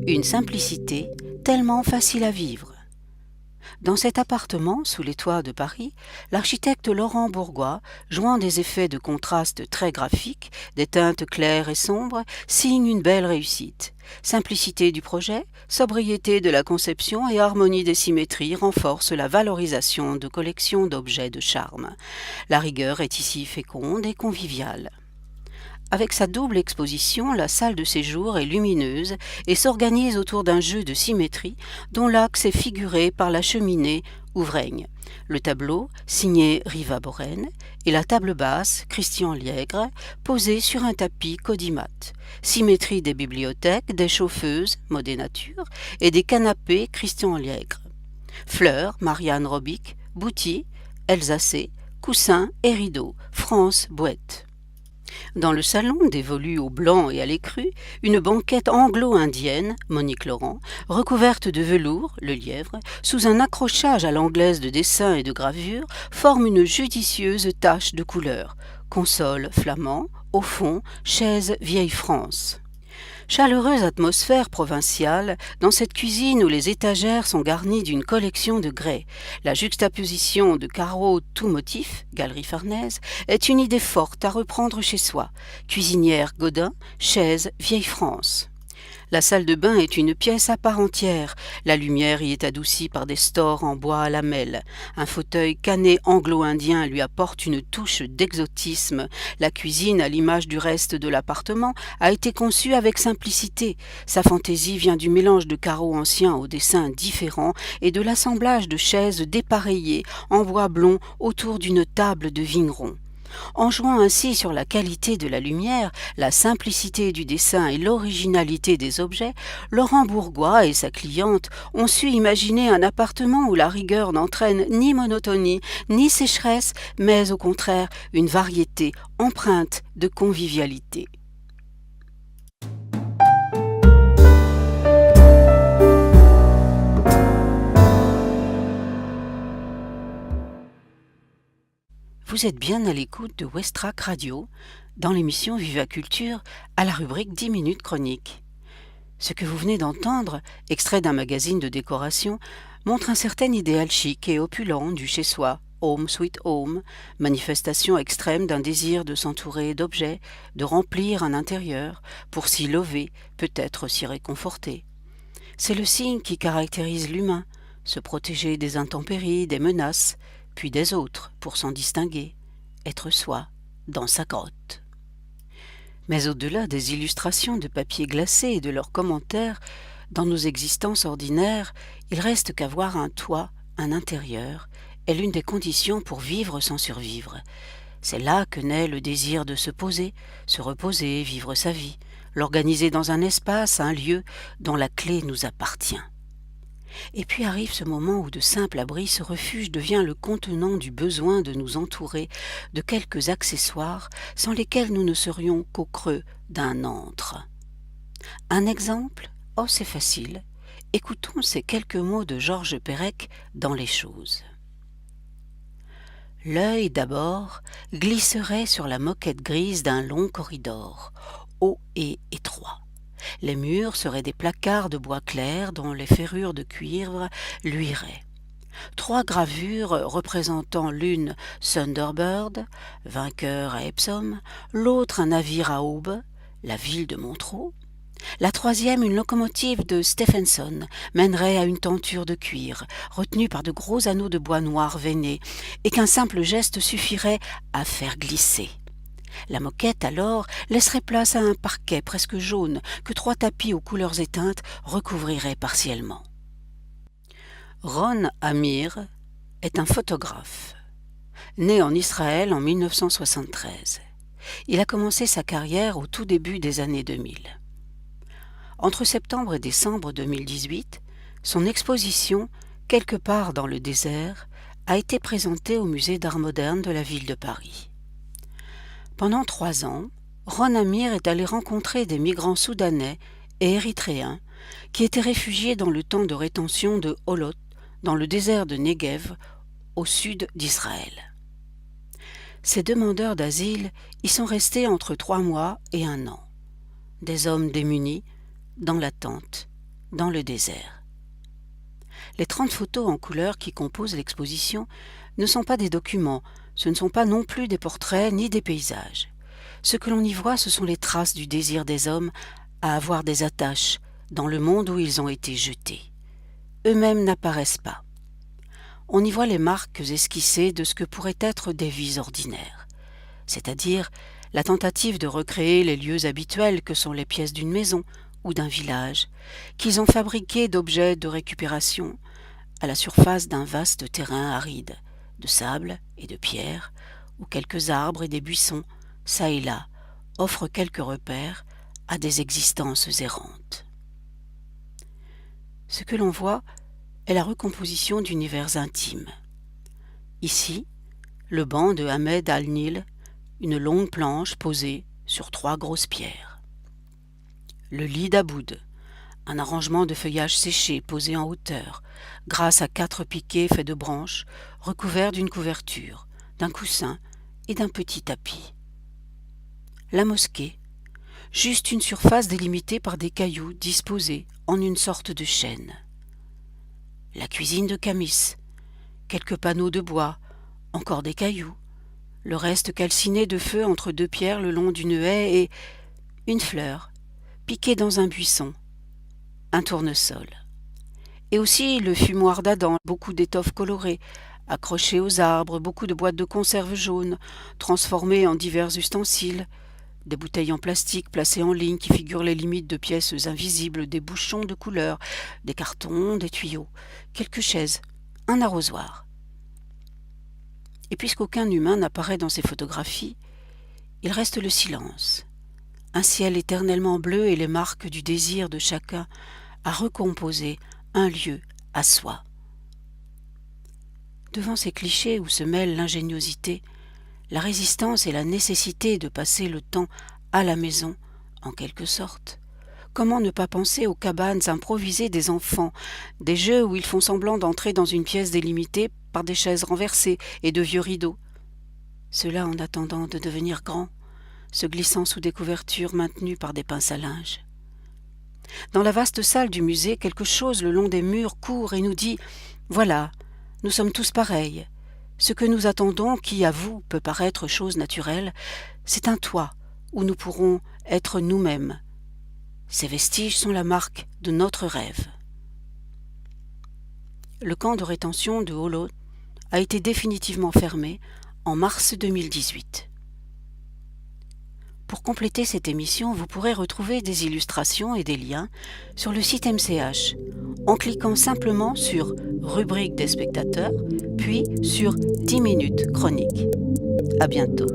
Une simplicité tellement facile à vivre. Dans cet appartement, sous les toits de Paris, l'architecte Laurent Bourgois, jouant des effets de contraste très graphiques, des teintes claires et sombres, signe une belle réussite. Simplicité du projet, sobriété de la conception et harmonie des symétries renforcent la valorisation de collections d'objets de charme. La rigueur est ici féconde et conviviale. Avec sa double exposition, la salle de séjour est lumineuse et s'organise autour d'un jeu de symétrie dont l'axe est figuré par la cheminée Ouvraigne, le tableau signé Riva Boren et la table basse Christian Liègre posée sur un tapis Codimat. Symétrie des bibliothèques, des chauffeuses Modé Nature et des canapés Christian Liègre. Fleurs Marianne Robic, Bouty, Elsacé, coussins et rideaux France Bouette. Dans le salon, dévolu au blanc et à l'écru, une banquette anglo-indienne, Monique Laurent, recouverte de velours, le lièvre, sous un accrochage à l'anglaise de dessins et de gravures, forme une judicieuse tache de couleur. Console flamand, au fond, chaise vieille France. Chaleureuse atmosphère provinciale, dans cette cuisine où les étagères sont garnies d'une collection de grès. La juxtaposition de carreaux tout motifs, Galerie Farnèse, est une idée forte à reprendre chez soi. Cuisinière Godin, chaise vieille France. La salle de bain est une pièce à part entière. La lumière y est adoucie par des stores en bois à lamelles. Un fauteuil cané anglo-indien lui apporte une touche d'exotisme. La cuisine, à l'image du reste de l'appartement, a été conçue avec simplicité. Sa fantaisie vient du mélange de carreaux anciens aux dessins différents et de l'assemblage de chaises dépareillées en bois blond autour d'une table de vigneron. En jouant ainsi sur la qualité de la lumière, la simplicité du dessin et l'originalité des objets, Laurent Bourgois et sa cliente ont su imaginer un appartement où la rigueur n'entraîne ni monotonie, ni sécheresse, mais au contraire une variété empreinte de convivialité. Vous êtes bien à l'écoute de Westrack Radio, dans l'émission Viva Culture, à la rubrique 10 minutes chronique. Ce que vous venez d'entendre, extrait d'un magazine de décoration, montre un certain idéal chic et opulent du chez-soi, Home Sweet Home, manifestation extrême d'un désir de s'entourer d'objets, de remplir un intérieur, pour s'y lever, peut-être s'y réconforter. C'est le signe qui caractérise l'humain, se protéger des intempéries, des menaces, puis des autres pour s'en distinguer, être soi dans sa grotte. Mais au-delà des illustrations de papier glacé et de leurs commentaires, dans nos existences ordinaires, il reste qu'avoir un toit, un intérieur, est l'une des conditions pour vivre sans survivre. C'est là que naît le désir de se poser, se reposer, vivre sa vie, l'organiser dans un espace, un lieu dont la clé nous appartient. Et puis arrive ce moment où de simple abri, ce refuge devient le contenant du besoin de nous entourer de quelques accessoires sans lesquels nous ne serions qu'au creux d'un antre. Un exemple ? Oh, c'est facile. Écoutons ces quelques mots de Georges Perec dans Les Choses. L'œil, d'abord, glisserait sur la moquette grise d'un long corridor, haut et étroit. Les murs seraient des placards de bois clair dont les ferrures de cuivre luiraient. 3 gravures représentant l'une Thunderbird, vainqueur à Epsom, l'autre un navire à aube, la ville de Montreux. La 3e, une locomotive de Stephenson, mènerait à une tenture de cuir, retenue par de gros anneaux de bois noir veiné, et qu'un simple geste suffirait à faire glisser. La moquette, alors, laisserait place à un parquet presque jaune que 3 tapis aux couleurs éteintes recouvriraient partiellement. Ron Amir est un photographe. Né en Israël en 1973. Il a commencé sa carrière au tout début des années 2000. Entre septembre et décembre 2018, son exposition, quelque part dans le désert, a été présentée au musée d'art moderne de la ville de Paris. Pendant 3 ans, Ron Amir est allé rencontrer des migrants soudanais et érythréens qui étaient réfugiés dans le camp de rétention de Holot, dans le désert de Negev, au sud d'Israël. Ces demandeurs d'asile y sont restés entre 3 mois et 1 an. Des hommes démunis, dans l'attente, dans le désert. Les 30 photos en couleur qui composent l'exposition ne sont pas des documents, ce ne sont pas non plus des portraits ni des paysages. Ce que l'on y voit, ce sont les traces du désir des hommes à avoir des attaches dans le monde où ils ont été jetés. Eux-mêmes n'apparaissent pas. On y voit les marques esquissées de ce que pourraient être des vies ordinaires, c'est-à-dire la tentative de recréer les lieux habituels que sont les pièces d'une maison ou d'un village, qu'ils ont fabriqués d'objets de récupération à la surface d'un vaste terrain aride, de sable et de pierre, où quelques arbres et des buissons, çà et là, offrent quelques repères à des existences errantes. Ce que l'on voit est la recomposition d'univers intimes. Ici, le banc de Ahmed Al-Nil, une longue planche posée sur 3 grosses pierres. Le lit d'Aboud, un arrangement de feuillage séché posé en hauteur, grâce à 4 piquets faits de branches, recouverts d'une couverture, d'un coussin et d'un petit tapis. La mosquée, juste une surface délimitée par des cailloux disposés en une sorte de chaîne. La cuisine de Camis, quelques panneaux de bois, encore des cailloux, le reste calciné de feu entre 2 pierres le long d'une haie et une fleur, piquée dans un buisson, un tournesol. Et aussi le fumoir d'Adam, beaucoup d'étoffes colorées, accrochées aux arbres, beaucoup de boîtes de conserve jaunes, transformées en divers ustensiles, des bouteilles en plastique placées en ligne qui figurent les limites de pièces invisibles, des bouchons de couleur, des cartons, des tuyaux, quelques chaises, un arrosoir. Et puisqu'aucun humain n'apparaît dans ces photographies, il reste le silence, un ciel éternellement bleu et les marques du désir de chacun à recomposer un lieu à soi. Devant ces clichés où se mêlent l'ingéniosité, la résistance et la nécessité de passer le temps à la maison, en quelque sorte, comment ne pas penser aux cabanes improvisées des enfants, des jeux où ils font semblant d'entrer dans une pièce délimitée par des chaises renversées et de vieux rideaux, cela en attendant de devenir grands, se glissant sous des couvertures maintenues par des pinces à linge. Dans la vaste salle du musée, quelque chose le long des murs court et nous dit « Voilà, nous sommes tous pareils. Ce que nous attendons, qui à vous peut paraître chose naturelle, c'est un toit où nous pourrons être nous-mêmes. Ces vestiges sont la marque de notre rêve. » Le camp de rétention de Holon a été définitivement fermé en mars 2018. Pour compléter cette émission, vous pourrez retrouver des illustrations et des liens sur le site MCH en cliquant simplement sur Rubrique des spectateurs, puis sur 10 minutes chronique. À bientôt.